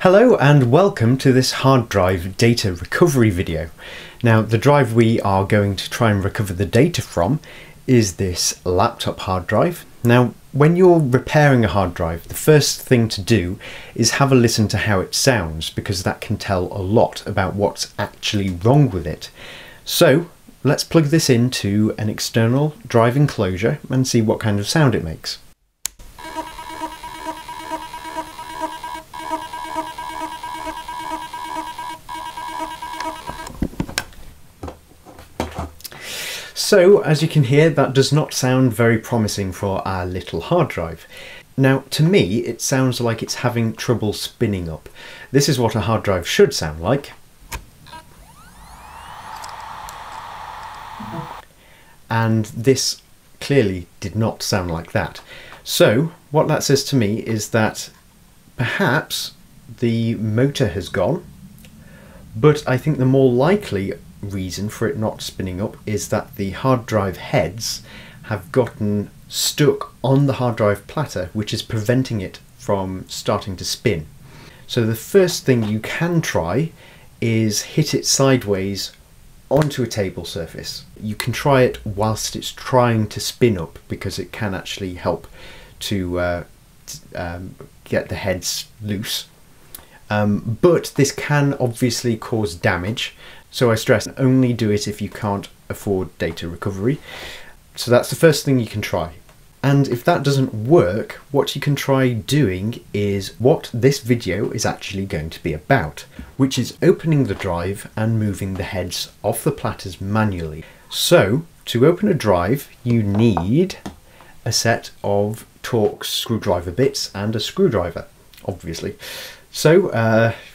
Hello and welcome to this hard drive data recovery video. Now the drive we are going to try and recover the data from is this laptop hard drive. Now when you're repairing a hard drive, the first thing to do is have a listen to how it sounds, because that can tell a lot about what's actually wrong with it. So let's plug this into an external drive enclosure and see what kind of sound it makes. So, as you can hear, that does not sound very promising for our little hard drive. Now, to me, it sounds like it's having trouble spinning up. This is what a hard drive should sound like. And this clearly did not sound like that. So, what that says to me is that perhaps the motor has gone, but I think the more likely reason for it not spinning up is that the hard drive heads have gotten stuck on the hard drive platter, which is preventing it from starting to spin. So the first thing you can try is hit it sideways onto a table surface. You can try it whilst it's trying to spin up, because it can actually help to get the heads loose. But this can obviously cause damage. So I stress, only do it if you can't afford data recovery. So that's the first thing you can try. And if that doesn't work, what you can try doing is what this video is actually going to be about, which is opening the drive and moving the heads off the platters manually. So to open a drive, you need a set of Torx screwdriver bits and a screwdriver, obviously. So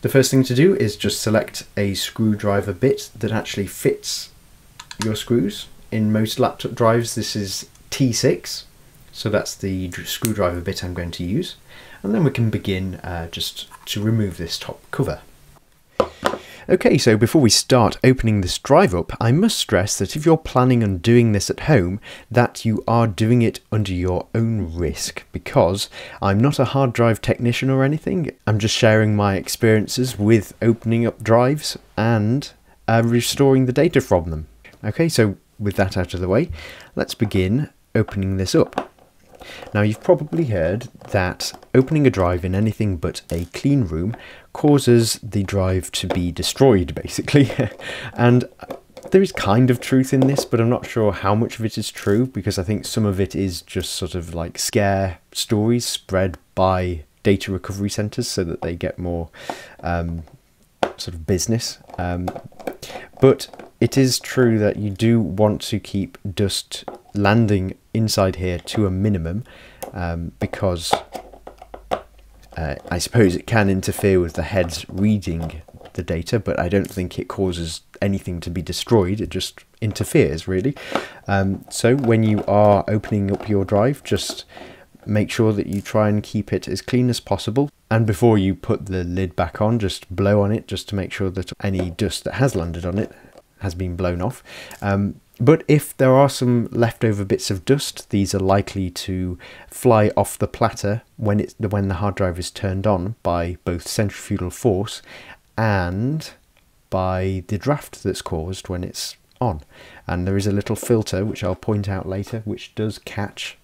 the first thing to do is just select a screwdriver bit that actually fits your screws. In most laptop drives this is T6, so that's the screwdriver bit I'm going to use. And then we can begin just to remove this top cover. Okay, so before we start opening this drive up, I must stress that if you're planning on doing this at home, that you are doing it under your own risk, because I'm not a hard drive technician or anything. I'm just sharing my experiences with opening up drives and restoring the data from them. Okay, so with that out of the way, let's begin opening this up. Now, you've probably heard that opening a drive in anything but a clean room causes the drive to be destroyed, basically. And there is kind of truth in this, but I'm not sure how much of it is true, because I think some of it is just sort of like scare stories spread by data recovery centres so that they get more sort of business. But it is true that you do want to keep dust landing inside here to a minimum, because I suppose it can interfere with the heads reading the data, but I don't think it causes anything to be destroyed. It just interferes, really. So when you are opening up your drive, just make sure that you try and keep it as clean as possible. And before you put the lid back on, just blow on it, just to make sure that any dust that has landed on it has been blown off. But if there are some leftover bits of dust, these are likely to fly off the platter when the hard drive is turned on by both centrifugal force and by the draft that's caused when it's on. And there is a little filter, which I'll point out later, which does catch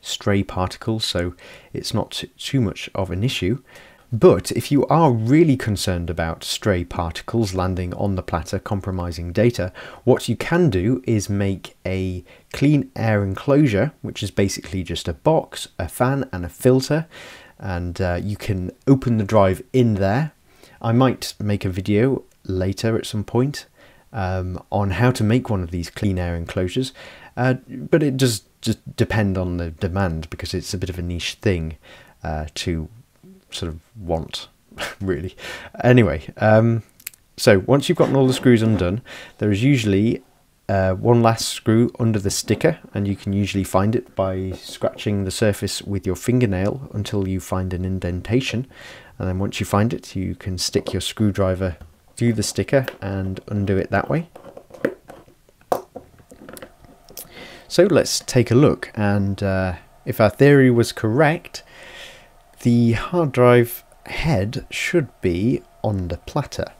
stray particles, so it's not too much of an issue. But if you are really concerned about stray particles landing on the platter compromising data, what you can do is make a clean air enclosure, which is basically just a box, a fan and a filter, and you can open the drive in there. I might make a video later at some point on how to make one of these clean air enclosures, but it does just depend on the demand, because it's a bit of a niche thing to sort of want, really. Anyway, so once you've gotten all the screws undone, there is usually one last screw under the sticker, and you can usually find it by scratching the surface with your fingernail until you find an indentation, and then once you find it, you can stick your screwdriver through the sticker and undo it that way. So let's take a look, and if our theory was correct, the hard drive head should be on the platter,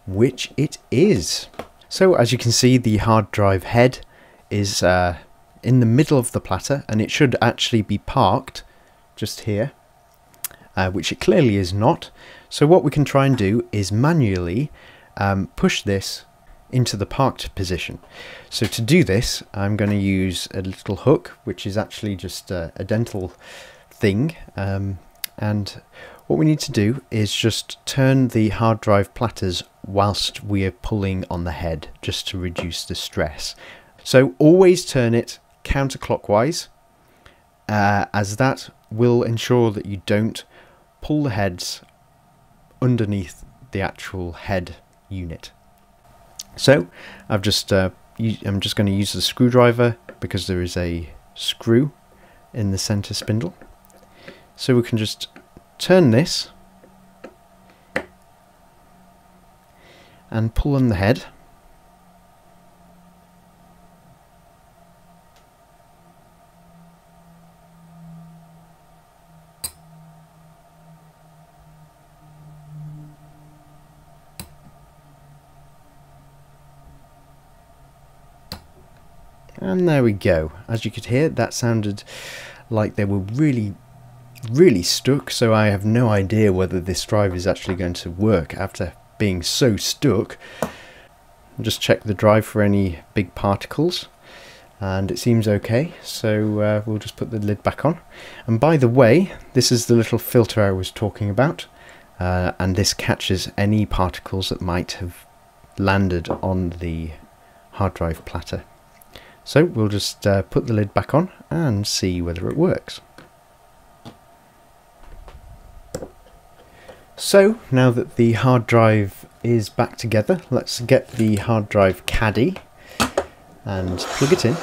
which it is. So as you can see, the hard drive head is in the middle of the platter, and it should actually be parked just here, which it clearly is not. So what we can try and do is manually push this into the parked position. So to do this, I'm going to use a little hook, which is actually just a dental thing, and what we need to do is just turn the hard drive platters whilst we are pulling on the head, just to reduce the stress. So always turn it counterclockwise, as that will ensure that you don't pull the heads underneath the actual head unit. So I'm just going to use the screwdriver, because there is a screw in the center spindle. So we can just turn this and pull on the head. And there we go. As you could hear, that sounded like they were really stuck, so I have no idea whether this drive is actually going to work after being so stuck. Just check the drive for any big particles, and it seems okay, so we'll just put the lid back on. And by the way, this is the little filter I was talking about, and this catches any particles that might have landed on the hard drive platter. So we'll just put the lid back on and see whether it works. So now that the hard drive is back together, let's get the hard drive caddy and plug it in,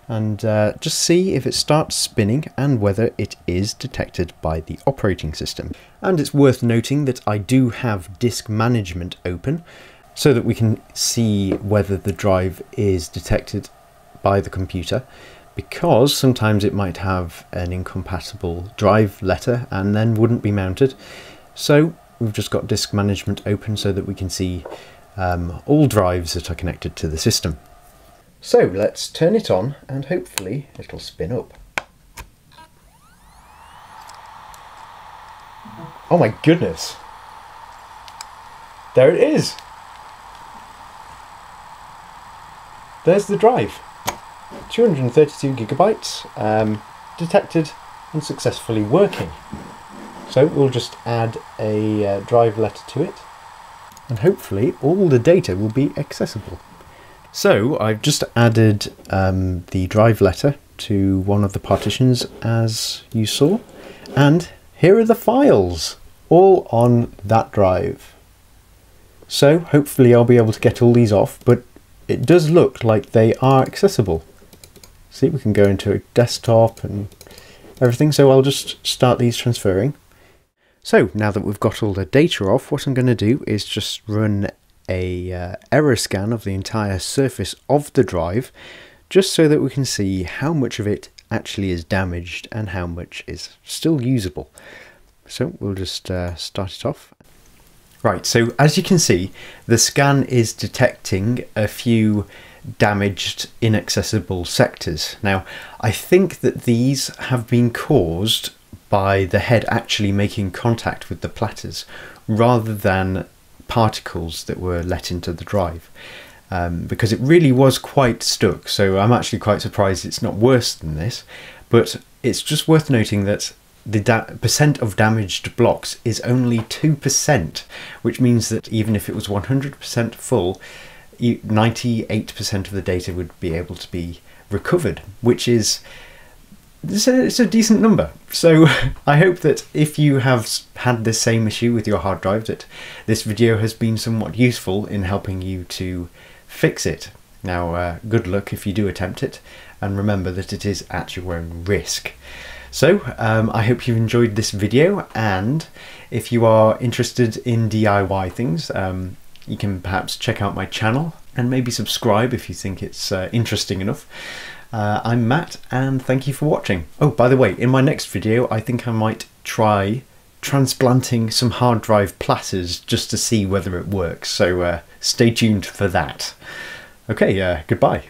and just see if it starts spinning and whether it is detected by the operating system. And it's worth noting that I do have disk management open, so that we can see whether the drive is detected by the computer, because sometimes it might have an incompatible drive letter and then wouldn't be mounted. So we've just got disk management open so that we can see all drives that are connected to the system. So let's turn it on and hopefully it'll spin up. Oh my goodness! There it is! There's the drive, 232 gigabytes, detected and successfully working. So we'll just add a drive letter to it, and hopefully all the data will be accessible. So I've just added the drive letter to one of the partitions, as you saw, and here are the files, all on that drive. So hopefully I'll be able to get all these off, but it does look like they are accessible. See, we can go into a desktop and everything, so I'll just start these transferring. So now that we've got all the data off, what I'm going to do is just run a error scan of the entire surface of the drive, just so that we can see how much of it actually is damaged and how much is still usable. So we'll just start it off. Right, so as you can see, the scan is detecting a few damaged, inaccessible sectors. Now, I think that these have been caused by the head actually making contact with the platters, rather than particles that were let into the drive, because it really was quite stuck. So I'm actually quite surprised it's not worse than this, but it's just worth noting that the percent of damaged blocks is only 2%, which means that even if it was 100% full, 98% of the data would be able to be recovered, which is it's a decent number. So I hope that if you have had the same issue with your hard drive, that this video has been somewhat useful in helping you to fix it. Now, good luck if you do attempt it, and remember that it is at your own risk. So I hope you've enjoyed this video, and if you are interested in DIY things, you can perhaps check out my channel and maybe subscribe if you think it's interesting enough. I'm Matt, and thank you for watching. Oh, by the way, in my next video I think I might try transplanting some hard drive platters just to see whether it works. So stay tuned for that. Okay, goodbye.